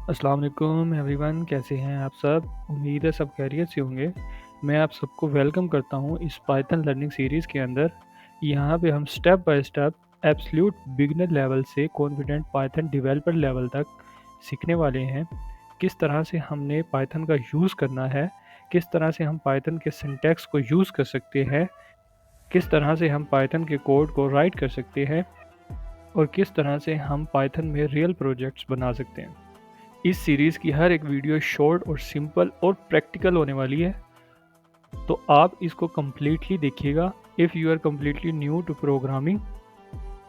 अस्सलाम वालेकुम एवरीवन, कैसे हैं आप सब? उम्मीद है सब खैरियत से होंगे। मैं आप सबको वेलकम करता हूं इस पाइथन लर्निंग सीरीज़ के अंदर। यहाँ पे हम step by step absolute beginner level से कॉन्फिडेंट पाइथन डेवलपर लेवल तक सीखने वाले हैं। किस तरह से हमने पाइथन का यूज़ करना है, किस तरह से हम पाइथन के सिंटैक्स को यूज़ कर सकते हैं, किस तरह से हम पाइथन के कोड को राइट कर सकते हैं और किस तरह से हम पाइथन में रियल प्रोजेक्ट्स बना सकते हैं। इस सीरीज़ की हर एक वीडियो शॉर्ट और सिंपल और प्रैक्टिकल होने वाली है, तो आप इसको कम्प्लीटली देखिएगा। If you are completely new to programming,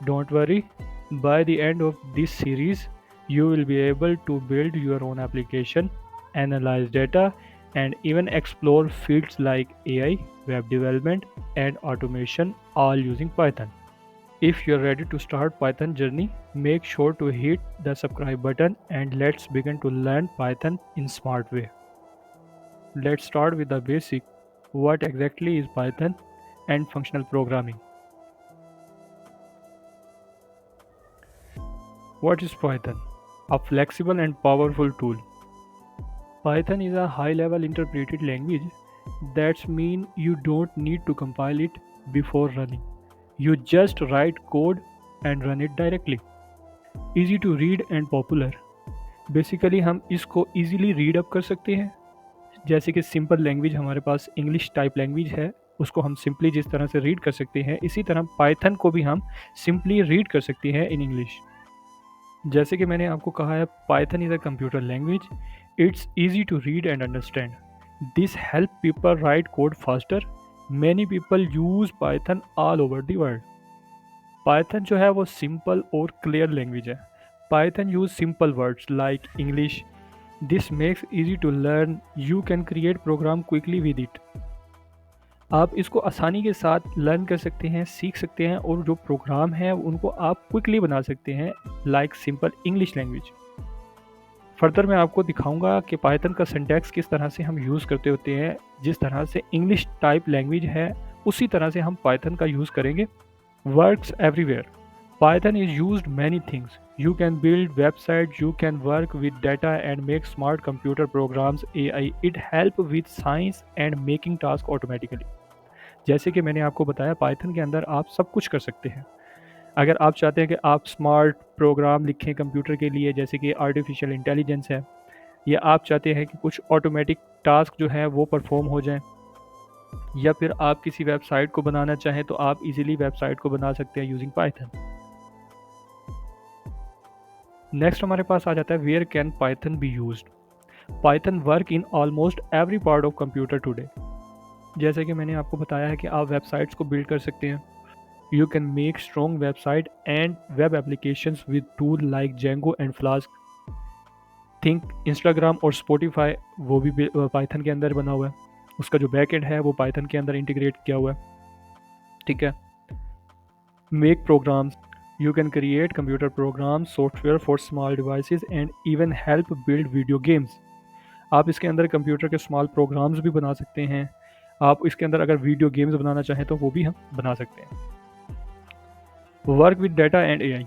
don't worry, by the end of this series you will be able to build your own application, analyze data, and even explore fields like AI, web development, and automation, all using Python. If you're ready to start Python journey, make sure to hit the subscribe button and let's begin to learn Python in smart way. Let's start with the basic. What exactly is Python and functional programming? What is Python? A flexible and powerful tool. Python is a high-level interpreted language. That means you don't need to compile it before running. You just write code and run it directly. Easy to read and popular. Basically हम इसको easily read up कर सकते हैं। जैसे कि simple language हमारे पास English type language है, उसको हम सिंपली जिस तरह से रीड कर सकते हैं, इसी तरह पाइथन को भी हम सिंपली रीड कर सकते हैं इन इंग्लिश। जैसे कि मैंने आपको कहा है, Python is a computer language. It's easy to read and understand. This help people write code faster. Many people use Python all over the world. Python जो है वो सिंपल और क्लियर लैंग्वेज है। Python use simple words like English. This makes easy to learn. You can create program quickly with it. आप इसको आसानी के साथ लर्न कर सकते हैं, सीख सकते हैं, और जो प्रोग्राम है उनको आप क्विकली बना सकते हैं like simple English language. Further मैं आपको दिखाऊंगा कि पाइथन का सिंटैक्स किस तरह से हम यूज़ करते होते हैं। जिस तरह से इंग्लिश टाइप लैंग्वेज है उसी तरह से हम पाइथन का यूज़ करेंगे। Works everywhere. Python is used many things. You can build websites, you can work with data and make smart computer programs, AI. It help with science and making tasks automatically. जैसे कि मैंने आपको बताया, Python के अंदर आप सब कुछ कर सकते हैं। अगर आप चाहते हैं कि आप स्मार्ट प्रोग्राम लिखें कंप्यूटर के लिए, जैसे कि आर्टिफिशियल इंटेलिजेंस है, या आप चाहते हैं कि कुछ ऑटोमेटिक टास्क जो है वो परफॉर्म हो जाएं, या फिर आप किसी वेबसाइट को बनाना चाहें तो आप इजीली वेबसाइट को बना सकते हैं यूजिंग पाइथन। नेक्स्ट हमारे पास आ जाता है where can Python be used. Python work in almost every part of computer today. जैसे कि मैंने आपको बताया है कि आप वेबसाइट्स को बिल्ड कर सकते हैं। You can make strong website and web applications with tool like Django and flask. Think Instagram और स्पॉटिफाई, वो भी पाइथन के अंदर बना हुआ है। उसका जो बैक एंड है वो पाइथन के अंदर इंटीग्रेट किया हुआ है। ठीक है। Make programs. You can create computer programs, software for small devices and even help build video games. आप इसके अंदर कंप्यूटर के स्मॉल प्रोग्राम्स भी बना सकते हैं। आप इसके अंदर अगर वीडियो गेम्स बनाना चाहें तो वो भी हम बना सकते हैं। Work with data and AI.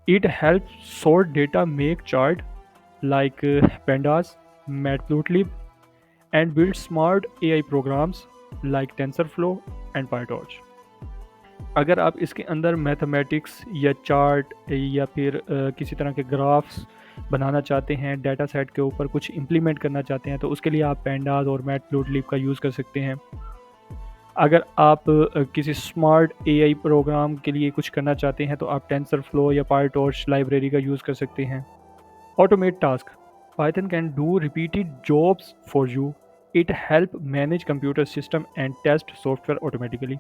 It helps sort data, make chart like pandas, matplotlib, and build smart AI programs like TensorFlow and PyTorch. अगर आप इसके अंदर मैथमेटिक्स या चार्ट या फिर किसी तरह के ग्राफ्स बनाना चाहते हैं, डाटा सेट के ऊपर कुछ इम्प्लीमेंट करना चाहते हैं, तो उसके लिए आप पेंडास और मैटप्लोटलिब का यूज़ कर सकते हैं। अगर आप किसी स्मार्ट AI प्रोग्राम के लिए कुछ करना चाहते हैं तो आप टेंसरफ्लो या पायटॉर्च लाइब्रेरी का यूज़ कर सकते हैं। Automate task. Python can do repeated jobs for you. It help manage computer system and test software automatically.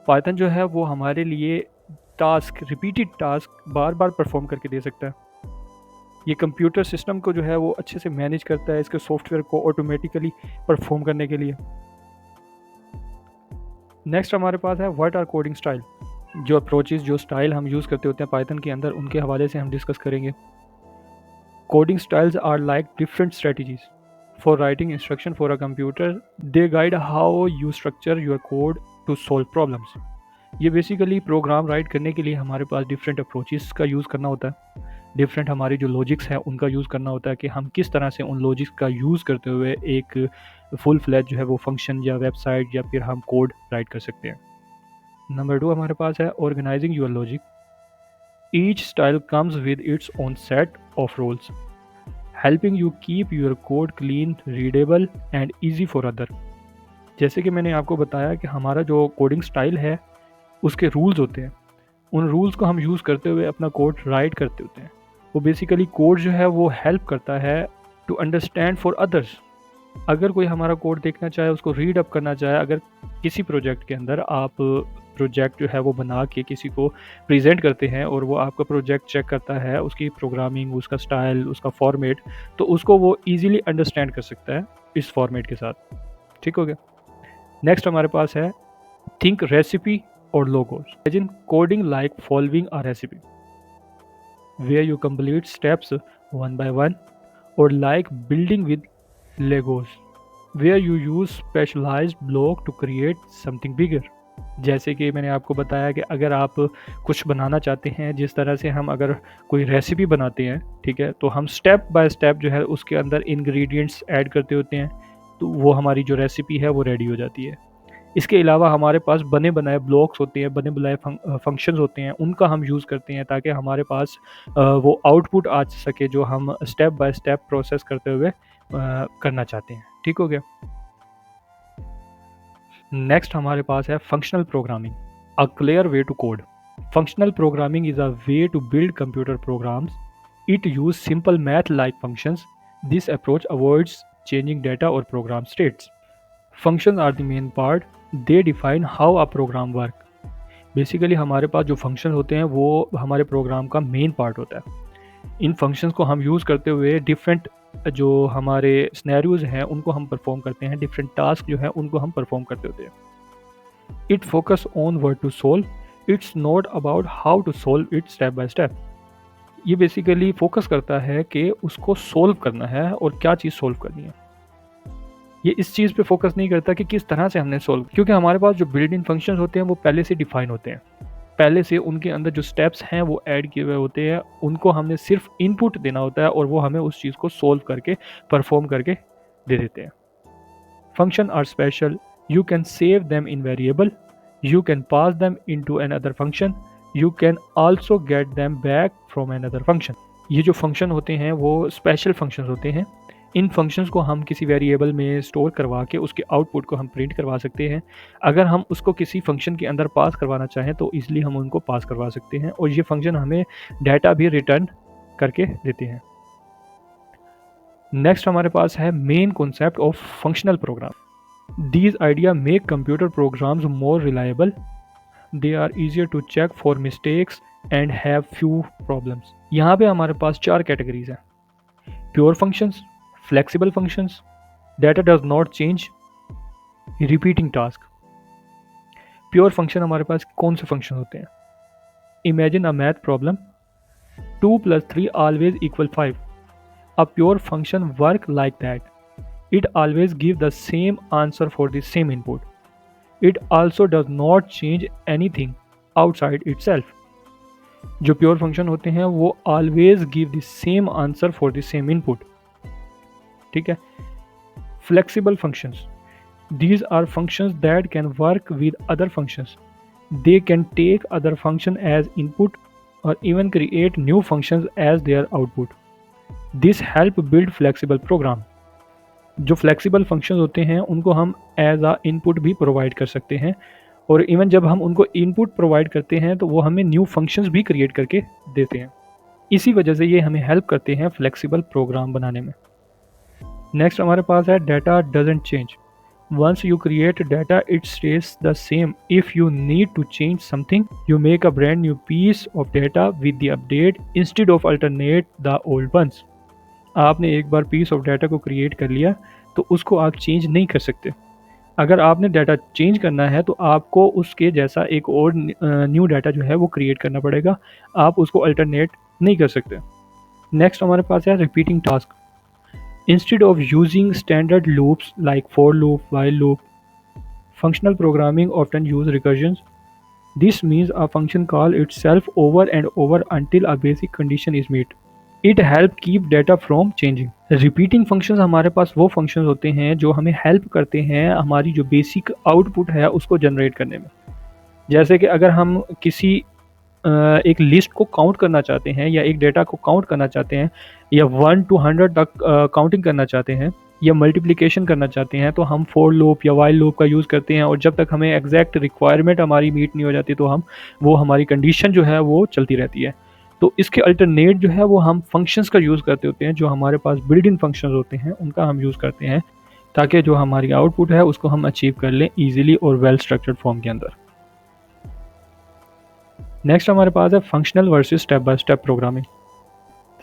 Python जो है वो हमारे लिए टास्क, रिपीटेड टास्क बार बार परफॉर्म करके दे सकता है। ये कंप्यूटर सिस्टम को जो है वो अच्छे से मैनेज करता है, इसके सॉफ्टवेयर को ऑटोमेटिकली परफॉर्म करने के लिए। नेक्स्ट हमारे पास है व्हाट आर कोडिंग स्टाइल। जो अप्रोचेस, जो स्टाइल हम यूज़ करते होते हैं पाइथन के अंदर, उनके हवाले से हम डिस्कस करेंगे। Coding styles are like different strategies for writing instruction for a computer. They guide how you structure your code to solve problems. ये बेसिकली प्रोग्राम राइट करने के लिए हमारे पास डिफरेंट अप्रोचेस का यूज़ करना होता है। डिफरेंट हमारी जो लॉजिक्स हैं उनका यूज़ करना होता है कि हम किस तरह से उन लॉजिक्स का यूज़ करते हुए एक फुल फ्लैज जो है वो फंक्शन या वेबसाइट या फिर हम कोड राइट कर सकते हैं। नंबर 2 हमारे पास है organising your logic. Each style comes with its own set of rules, helping you keep your code clean, readable and easy for other. जैसे कि मैंने आपको बताया कि हमारा जो कोडिंग स्टाइल है उसके रूल्स होते हैं, उन रूल्स को हम यूज़ करते हुए अपना कोड राइट करते होते हैं। वो बेसिकली कोड जो है वो हेल्प करता है टू अंडरस्टैंड फॉर अदर्स। अगर कोई हमारा कोड देखना चाहे, उसको रीड अप करना चाहे, अगर किसी प्रोजेक्ट के अंदर आप प्रोजेक्ट जो है वो बना के किसी को प्रेजेंट करते हैं और वो आपका प्रोजेक्ट चेक करता है, उसकी प्रोग्रामिंग, उसका स्टाइल, उसका फॉर्मेट, तो उसको वो ईजिली अंडरस्टैंड कर सकता है इस फॉर्मेट के साथ। ठीक हो गया। नेक्स्ट हमारे पास है थिंक रेसिपी और logos. Imagine coding like following a recipe where you complete steps one by one, or like building with Legos where you use specialized block to create something bigger। जैसे कि मैंने आपको बताया कि अगर आप कुछ बनाना चाहते हैं, जिस तरह से हम अगर कोई रेसिपी बनाते हैं, ठीक है, तो हम स्टेप बाय स्टेप जो है उसके अंदर इंग्रेडिएंट्स ऐड करते होते हैं, तो वो हमारी जो रेसिपी है वो रेडी हो जाती है। इसके अलावा हमारे पास बने बनाए ब्लॉक्स होते हैं, बने बनाए फंक्शंस होते हैं, उनका हम यूज़ करते हैं ताकि हमारे पास वो आउटपुट आ सके जो हम स्टेप बाय स्टेप प्रोसेस करते हुए करना चाहते हैं। ठीक हो गया। नेक्स्ट हमारे पास है functional programming, a clear way to code. Functional programming is a way to build computer programs. It use simple math like functions. This approach avoids changing data और program states. Function are the main part, they define how a program work. Basically हमारे पास जो function होते हैं वो हमारे programme का main part होता है। इन फंक्शंस को हम यूज़ करते हुए डिफरेंट जो हमारे स्नैरियोज हैं उनको हम परफॉर्म करते हैं, डिफरेंट टास्क जो है उनको हम परफॉर्म करते होते हैं। It focus on word to solve, it's not about how to solve it step by step. ये बेसिकली फोकस करता है कि उसको सोल्व करना है और क्या चीज़ सोल्व करनी है। ये इस चीज़ पे फोकस नहीं करता कि किस तरह से हमने सोल्व, क्योंकि हमारे पास जो बिल्ट इन फंक्शंस होते हैं वो पहले से डिफाइन होते हैं, पहले से उनके अंदर जो स्टेप्स हैं वो ऐड किए हुए होते हैं, उनको हमने सिर्फ इनपुट देना होता है और वो हमें उस चीज़ को सोल्व करके परफॉर्म करके दे देते हैं। Function are special, you can save them in variable, you can pass them into an other function, you can also get them back from an other function. ये जो फंक्शन होते हैं वो स्पेशल फंक्शन होते हैं। इन फंक्शंस को हम किसी वेरिएबल में स्टोर करवा के उसके आउटपुट को हम प्रिंट करवा सकते हैं। अगर हम उसको किसी फंक्शन के अंदर पास करवाना चाहें तो ईजिली हम उनको पास करवा सकते हैं और ये फंक्शन हमें डाटा भी रिटर्न करके देते हैं। नेक्स्ट हमारे पास है main concept of functional program. These idea make computer programs more reliable, they are easier to check for mistakes and have few problems. यहाँ पे हमारे पास 4 कैटेगरीज हैं। Pure functions, flexible functions, data does not change, repeating task। Pure function हमारे पास कौन से function होते हैं? Imagine a math problem, 2 + 3 always equal 5। A pure function work like that, it always give the same answer for the same input, it also does not change anything outside itself। जो pure function होते हैं वो always give the same answer for the same input। ठीक है। Flexible functions, these are functions that can work with other functions, they can take other function as input or even create new functions as their output, this help build flexible program। जो flexible functions होते हैं उनको हम as आ input भी provide कर सकते हैं और इवन जब हम उनको इनपुट प्रोवाइड करते हैं तो वो हमें न्यू फंक्शंस भी क्रिएट करके देते हैं। इसी वजह से ये हमें हेल्प करते हैं फ्लेक्सिबल प्रोग्राम बनाने में। नेक्स्ट हमारे पास है data doesn't change. Once you create data it stays the same, if you need to change something you make a brand new piece of data with the update instead of alternate the old ones. आपने एक बार piece of data को create कर लिया तो उसको आप change नहीं कर सकते। अगर आपने डाटा चेंज करना है तो आपको उसके जैसा एक और न्यू डाटा जो है वो क्रिएट करना पड़ेगा, आप उसको अल्टरनेट नहीं कर सकते। नेक्स्ट हमारे पास है repeating task. Instead of using standard loops like for loop, while loop, functional programming often use recursions. This means a function call itself over and over until a basic condition is met. It help keep data from changing. Repeating functions हमारे पास वो functions होते हैं जो हमें help करते हैं हमारी जो बेसिक आउटपुट है उसको जनरेट करने में। जैसे कि अगर हम किसी एक लिस्ट को काउंट करना चाहते हैं या एक डेटा को काउंट करना चाहते हैं या 1 to 100 तक काउंटिंग करना चाहते हैं या मल्टीप्लिकेशन करना चाहते हैं तो हम फॉर लूप या वाइल लूप का यूज़ करते हैं, और जब तक हमें एग्जैक्ट रिक्वायरमेंट हमारी मीट नहीं हो जाती तो हम वो हमारी कंडीशन जो है वो चलती रहती है। तो इसके अल्टरनेट जो है वो हम फंक्शंस का यूज़ करते होते हैं, जो हमारे पास बिल्ट इन फंक्शंस होते हैं उनका हम यूज़ करते हैं ताकि जो हमारी आउटपुट है उसको हम अचीव कर लें ईजिली और वेल स्ट्रक्चर्ड फॉर्म के अंदर। नेक्स्ट हमारे पास है functional versus step by step programming.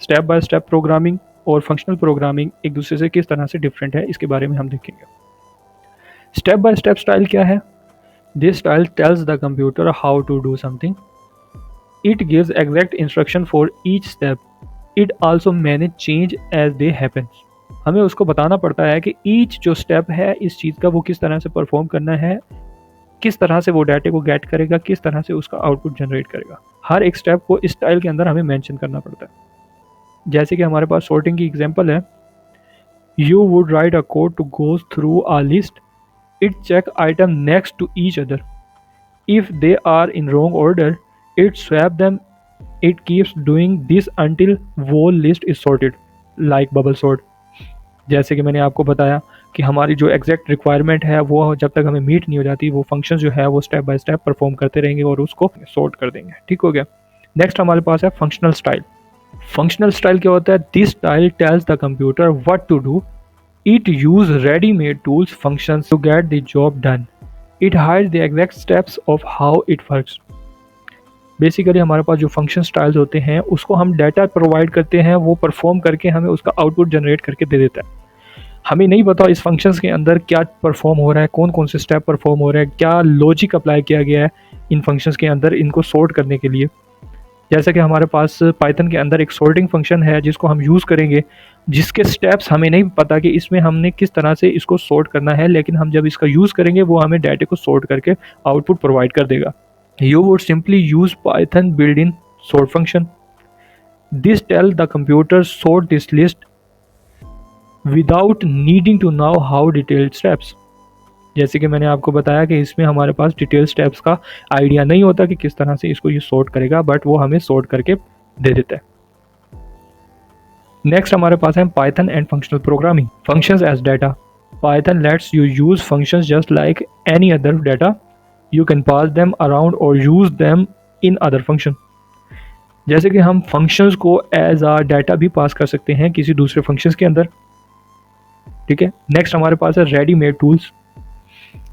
Step by step programming और फंक्शनल प्रोग्रामिंग एक दूसरे से किस तरह से डिफरेंट है इसके बारे में हम देखेंगे। स्टेप बाय स्टेप स्टाइल क्या है? This style tells the computer how to do something. It gives exact instruction for each step. It also manage change as they happen. हमें उसको बताना पड़ता है कि ईच जो स्टेप है इस चीज़ का वो किस तरह से परफॉर्म करना है, किस तरह से वो डाटे को गेट करेगा, किस तरह से उसका आउटपुट जनरेट करेगा। हर एक स्टेप को इस स्टाइल के अंदर हमें मेंशन करना पड़ता है। जैसे कि हमारे पास सॉर्टिंग की एग्जांपल है, you would write a code to go through a list. It check item next to each other. If they are in wrong order it swap them. It keeps doing this until whole list is sorted like bubble sort. जैसे कि मैंने आपको बताया कि हमारी जो exact requirement है वो जब तक हमें मीट नहीं हो जाती वो फंक्शन जो है वो स्टेप बाय स्टेप परफॉर्म करते रहेंगे और उसको सॉर्ट कर देंगे। ठीक हो गया। नेक्स्ट हमारे पास है फंक्शनल स्टाइल। फंक्शनल स्टाइल क्या होता है? This style tells the computer what to do. It use readymade tools functions to get the job done. It hides the exact steps of how it works. Basically हमारे पास जो function styles होते हैं उसको हम डाटा प्रोवाइड करते हैं, वो परफॉर्म करके हमें उसका आउटपुट जनरेट करके दे देता है। हमें नहीं पता इस फंक्शंस के अंदर क्या परफॉर्म हो रहा है, कौन कौन से स्टेप परफॉर्म हो रहे हैं, क्या लॉजिक अप्लाई किया गया है इन फंक्शंस के अंदर इनको सॉर्ट करने के लिए। जैसे कि हमारे पास पाइथन के अंदर एक सॉर्टिंग फंक्शन है जिसको हम यूज़ करेंगे, जिसके स्टेप्स हमें नहीं पता कि इसमें हमने किस तरह से इसको सॉर्ट करना है, लेकिन हम जब इसका यूज़ करेंगे वो हमें डाटे को सॉर्ट करके आउटपुट प्रोवाइड कर देगा। You would simply use Python built-in sort function. This tells the computer sort this list without needing to know how detailed steps. जैसे कि मैंने आपको बताया कि इसमें हमारे पास डिटेल स्टेप्स का आइडिया नहीं होता कि किस तरह से इसको ये सॉर्ट करेगा, बट वो हमें सॉर्ट करके दे देता है। नेक्स्ट हमारे पास है Python and functional programming. Functions as data. Python lets you use functions just like any other data. You can pass them around or use them in other function। जैसे कि हम functions को as a data भी पास कर सकते हैं किसी दूसरे functions के अंदर। ठीक है। नेक्स्ट हमारे पास है रेडी मेड टूल्स।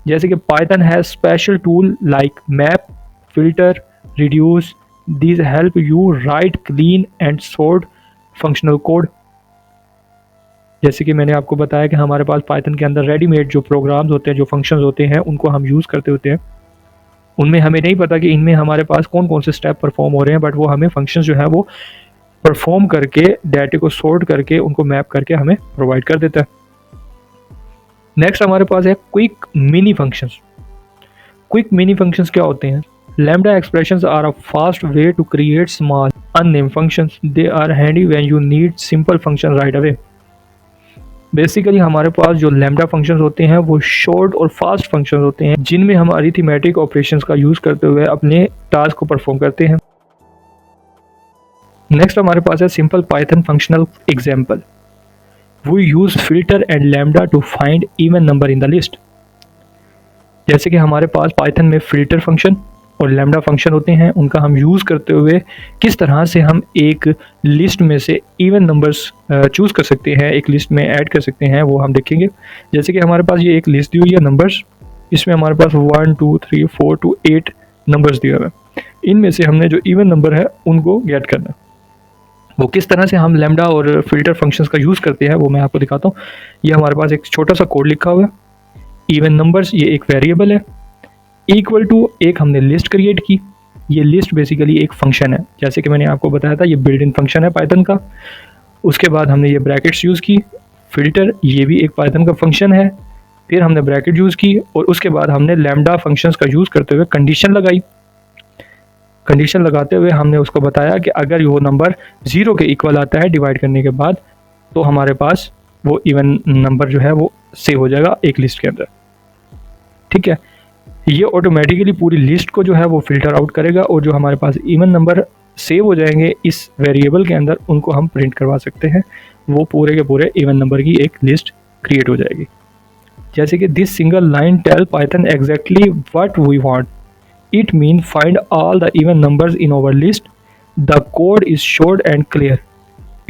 जैसे कि Python has special tool like map, filter, reduce। These help you write clean and sort functional code। जैसे कि मैंने आपको बताया कि हमारे पास Python के अंदर रेडीमेड जो प्रोग्राम्स होते हैं, जो फंक्शंस होते हैं, उनको हम यूज़ करते होते हैं। उनमें हमें नहीं पता कि इनमें हमारे पास कौन कौन से स्टेप परफॉर्म हो रहे हैं, बट वो हमें फंक्शंस जो है वो परफॉर्म करके डाटे को सॉर्ट करके उनको मैप करके हमें प्रोवाइड कर देता है। नेक्स्ट हमारे पास है quick mini functions. Quick mini functions क्या होते हैं? Lambda expressions are a fast way to create small unnamed functions. They are handy when you need simple function right away. Basically हमारे पास जो लैम्डा फंक्शंस होते हैं वो शॉर्ट और फास्ट फंक्शंस होते हैं जिनमें हम अरिथमेटिक ऑपरेशंस का यूज़ करते हुए अपने टास्क को परफॉर्म करते हैं। नेक्स्ट हमारे पास है simple Python functional example. We use filter and lambda to find even number in the list. जैसे कि हमारे पास पाइथन में फिल्टर फंक्शन और लैम्डा फंक्शन होते हैं, उनका हम यूज़ करते हुए किस तरह से हम एक लिस्ट में से इवन नंबर्स चूज़ कर सकते हैं, एक लिस्ट में ऐड कर सकते हैं, वो हम देखेंगे। जैसे कि हमारे पास ये एक लिस्ट दी हुई है नंबर्स, इसमें हमारे पास 1 2 3 4 to 8 नंबर्स दिए हुए हैं। इनमें से हमने जो इवन नंबर है उनको गेट करना है। वो किस तरह से हम लैम्डा और फिल्टर फंक्शंस का यूज़ करते हैं वो मैं आपको दिखाता हूँ। ये हमारे पास एक छोटा सा कोड लिखा हुआ है। इवन नंबर्स ये एक वेरिएबल है, इक्वल टू एक हमने लिस्ट क्रिएट की। ये लिस्ट बेसिकली एक फंक्शन है, जैसे कि मैंने आपको बताया था ये बिल्ट इन फंक्शन है पाइथन का। उसके बाद हमने ये ब्रैकेट्स यूज़ की। फिल्टर ये भी एक पाइथन का फंक्शन है, फिर हमने ब्रैकेट यूज़ की और उसके बाद हमने लैम्डा फंक्शंस का यूज़ करते हुए कंडीशन लगाई। कंडीशन लगाते हुए हमने उसको बताया कि अगर वो नंबर 0 के इक्वल आता है डिवाइड करने के बाद, तो हमारे पास वो इवन नंबर जो है वो सेव हो जाएगा एक लिस्ट के अंदर। ठीक है, ये ऑटोमेटिकली पूरी लिस्ट को जो है वो फिल्टर आउट करेगा, और जो हमारे पास इवन नंबर सेव हो जाएंगे इस वेरिएबल के अंदर उनको हम प्रिंट करवा सकते हैं। वो पूरे के पूरे इवन नंबर की एक लिस्ट क्रिएट हो जाएगी। जैसे कि this single line tell Python exactly what we want, it mean find all the even numbers in our list, the code is short and clear,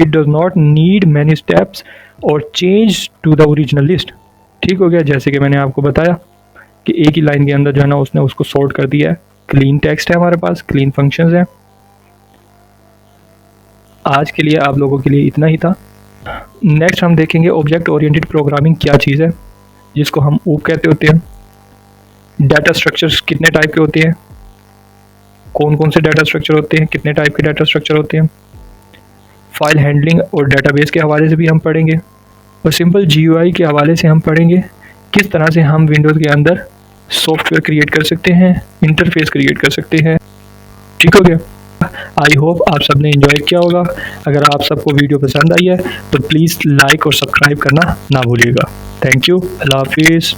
it does not need many steps और change to the original list. ठीक हो गया, जैसे कि मैंने आपको बताया कि एक ही लाइन के अंदर जो है ना उसने उसको सॉर्ट कर दिया है। क्लीन टेक्स्ट है हमारे पास, क्लीन फंक्शंस हैं। आज के लिए आप लोगों के लिए इतना ही था। नेक्स्ट हम देखेंगे ऑब्जेक्ट ओरिएंटेड प्रोग्रामिंग क्या चीज़ है, जिसको हम ऊप कहते होते हैं। डाटा स्ट्रक्चर्स कितने टाइप के होते हैं, कौन कौन से डाटा स्ट्रक्चर होते हैं, कितने टाइप के डाटा स्ट्रक्चर होते हैं। फाइल हैंडलिंग और डाटाबेस के हवाले से भी हम पढ़ेंगे, और सिंपल GUI के हवाले से हम पढ़ेंगे किस तरह से हम विंडोज़ के अंदर सॉफ्टवेयर क्रिएट कर सकते हैं, इंटरफेस क्रिएट कर सकते हैं। ठीक हो गया, आई होप आप सबने एंजॉय किया होगा। अगर आप सबको वीडियो पसंद आई है तो प्लीज़ लाइक और सब्सक्राइब करना ना भूलिएगा। थैंक यू, अल्लाह हाफिज़।